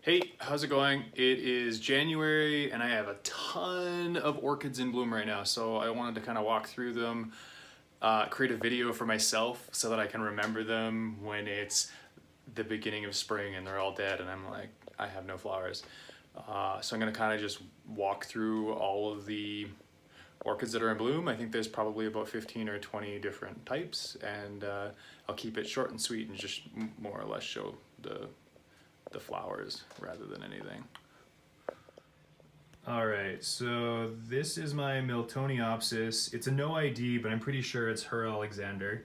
Hey, how's it going? It is January and I have a ton of orchids in bloom right now, so I wanted to kind of walk through them, create a video for myself so that I can remember them when it's the beginning of spring and they're all dead and I'm like, I have no flowers. So I'm gonna kind of just walk through all of the orchids that are in bloom. I think there's probably about 15 or 20 different types, and I'll keep it short and sweet and just more or less show the flowers rather than anything. All right, so this is my Miltoniopsis. It's a no ID, but I'm pretty sure it's Her Alexander.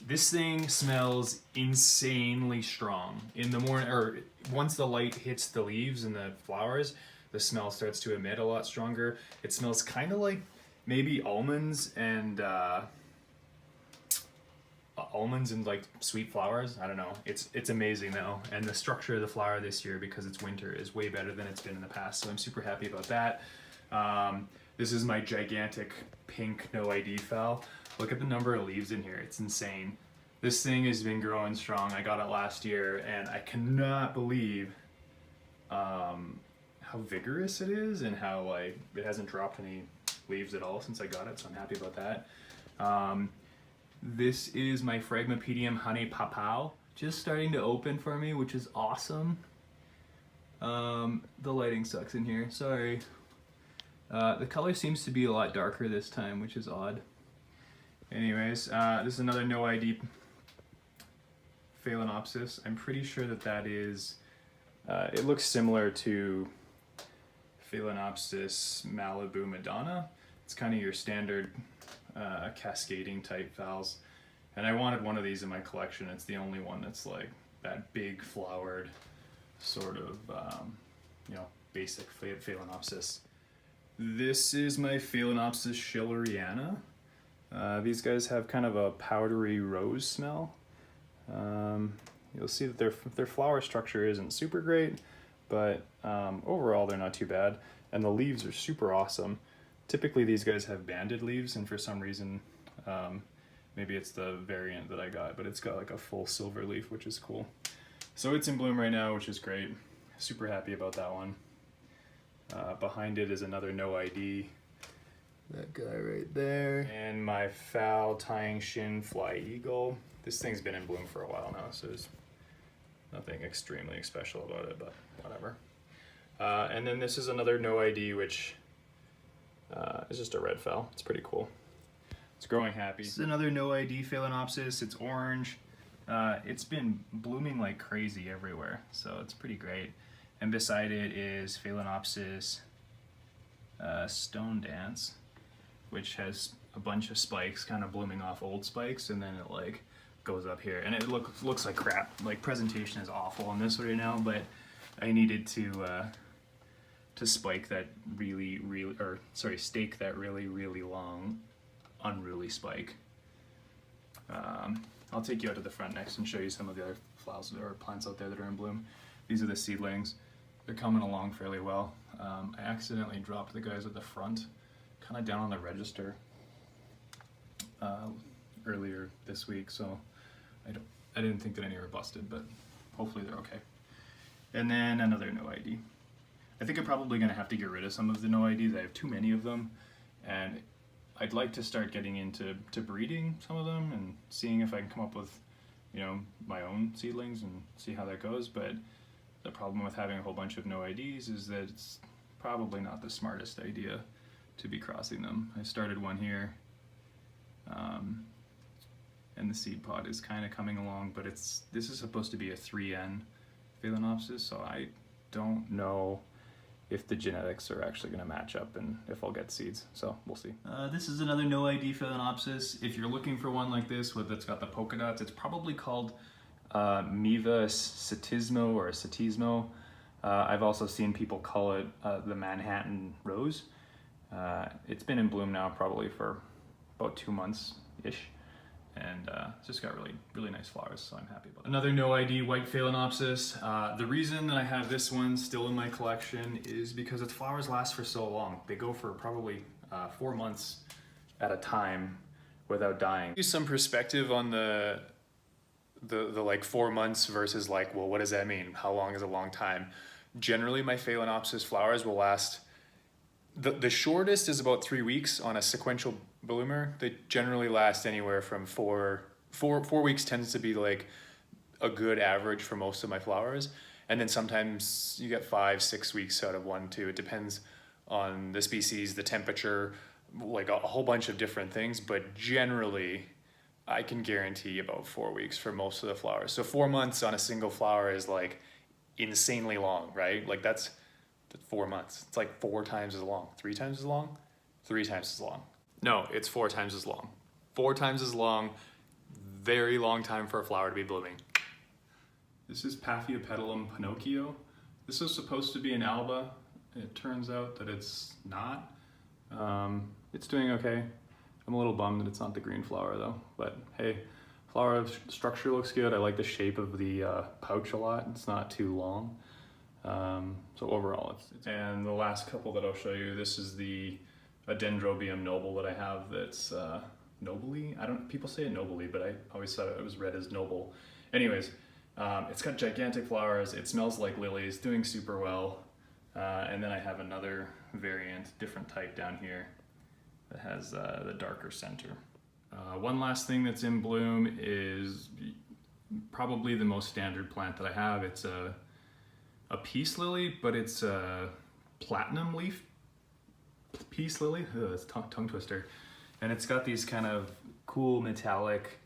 This thing smells insanely strong. In the morning, or once the light hits the leaves and the flowers, the smell starts to emit a lot stronger. It smells kind of like maybe almonds and like sweet flowers. I don't know. It's amazing though, and the structure of the flower this year, because it's winter, is way better than it's been in the past. So I'm super happy about that. This is my gigantic pink no ID phal. Look at the number of leaves in here. It's insane. This thing has been growing strong. I got it last year, and I cannot believe how vigorous it is and how like it hasn't dropped any leaves at all since I got it. So I'm happy about that. This is my Paphiopedilum Pinocchio, just starting to open for me, which is awesome. The lighting sucks in here, sorry. The color seems to be a lot darker this time, which is odd. Anyways, this is another no ID Phalaenopsis. I'm pretty sure that is, it looks similar to Phalaenopsis Malibu Madonna. It's kind of your standard cascading type phals, and I wanted one of these in my collection. It's the only one that's like that big flowered sort of basic Phalaenopsis. This is my Phalaenopsis schilleriana. These guys have kind of a powdery rose smell. You'll see that their flower structure isn't super great, but overall they're not too bad, and the leaves are super awesome. Typically these guys have banded leaves, and for some reason, maybe it's the variant that I got, but it's got like a full silver leaf, which is cool. So it's in bloom right now, which is great. Super happy about that one. Behind it is another no ID. That guy right there. And my phal tying shin fly eagle. This thing's been in bloom for a while now, so there's nothing extremely special about it, but whatever. And then this is another no ID, which it's just a red phal. It's pretty cool. It's growing happy. This is another no ID Phalaenopsis. It's orange. It's been blooming like crazy everywhere, so it's pretty great. And beside it is Phalaenopsis Stone Dance, which has a bunch of spikes kind of blooming off old spikes, and then it like goes up here, and it looks like crap. Like, presentation is awful on this right now, but I needed to spike that stake that really long unruly spike. I'll take you out to the front next and show you some of the other flowers or plants out there that are in bloom. These are the seedlings. They're coming along fairly well. I accidentally dropped the guys at the front kind of down on the register earlier this week, so I didn't think that any were busted, but hopefully they're okay. And then another no ID. I think I'm probably going to have to get rid of some of the no IDs. I have too many of them, and I'd like to start getting into breeding some of them and seeing if I can come up with, my own seedlings and see how that goes. But the problem with having a whole bunch of no IDs is that it's probably not the smartest idea to be crossing them. I started one here, and the seed pod is kind of coming along, but this is supposed to be a 3N Phalaenopsis, so I don't know if the genetics are actually going to match up and if I'll get seeds, so we'll see. This is another no ID Phalaenopsis. If you're looking for one like this that's got the polka dots, it's probably called Miva Satismo or Satismo. I've also seen people call it the Manhattan Rose. It's been in bloom now probably for about 2 months-ish, and it's just got really nice flowers, so I'm happy about it. Another no ID white Phalaenopsis. The reason that I have this one still in my collection is because its flowers last for so long. They go for probably 4 months at a time without dying. Give you some perspective on the the like 4 months versus like, well, what does that mean? How long is a long time? Generally, my Phalaenopsis flowers will last, the shortest is about 3 weeks on a sequential bloomer. They generally last anywhere from 4 weeks tends to be like a good average for most of my flowers. And then sometimes you get 5-6 weeks out of one too. It depends on the species, the temperature, like a whole bunch of different things. But generally, I can guarantee about 4 weeks for most of the flowers. So 4 months on a single flower is like insanely long, right? Like that's 4 months. It's like 4 times as long. 3 times as long? 3 times as long. No, it's 4 times as long. 4 times as long. Very long time for a flower to be blooming. This is Paphiopedilum Pinocchio. This was supposed to be an alba. It turns out that it's not. It's doing okay. I'm a little bummed that it's not the green flower though, but hey, flower structure looks good. I like the shape of the pouch a lot. It's not too long. So overall, it's... And the last couple that I'll show you, this is the Dendrobium noble that I have that's nobly. People say it nobly, but I always thought it was read as noble. Anyways, it's got gigantic flowers. It smells like lilies, doing super well. And then I have another variant, different type down here that has the darker center. One last thing that's in bloom is probably the most standard plant that I have. It's a peace lily, but it's a platinum leaf peace lily. Ugh, it's a tongue twister. And it's got these kind of cool metallic,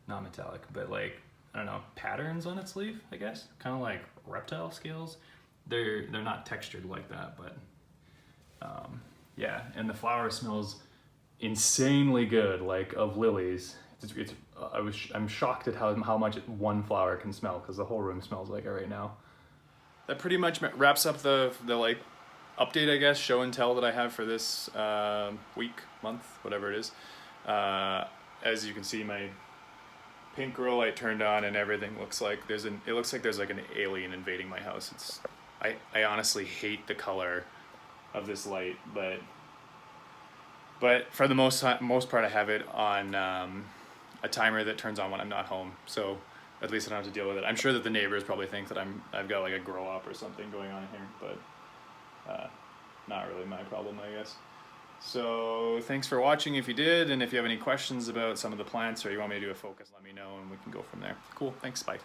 not metallic, but like, I don't know, patterns on its leaf, I guess. Kind of like reptile scales. They're not textured like that, but yeah. And the flower smells insanely good, like of lilies. I'm shocked at how much one flower can smell, because the whole room smells like it right now. That pretty much wraps up the like update, I guess, show and tell that I have for this week, month, whatever it is. As you can see, my pink grow light turned on and everything looks like it looks like there's like an alien invading my house. I honestly hate the color of this light, but for the most part I have it on a timer that turns on when I'm not home, so at least I don't have to deal with it. I'm sure that the neighbors probably think that I've got like a grow up or something going on here, but not really my problem, I guess. So thanks for watching if you did, and if you have any questions about some of the plants or you want me to do a focus, let me know and we can go from there. Cool, thanks, bye.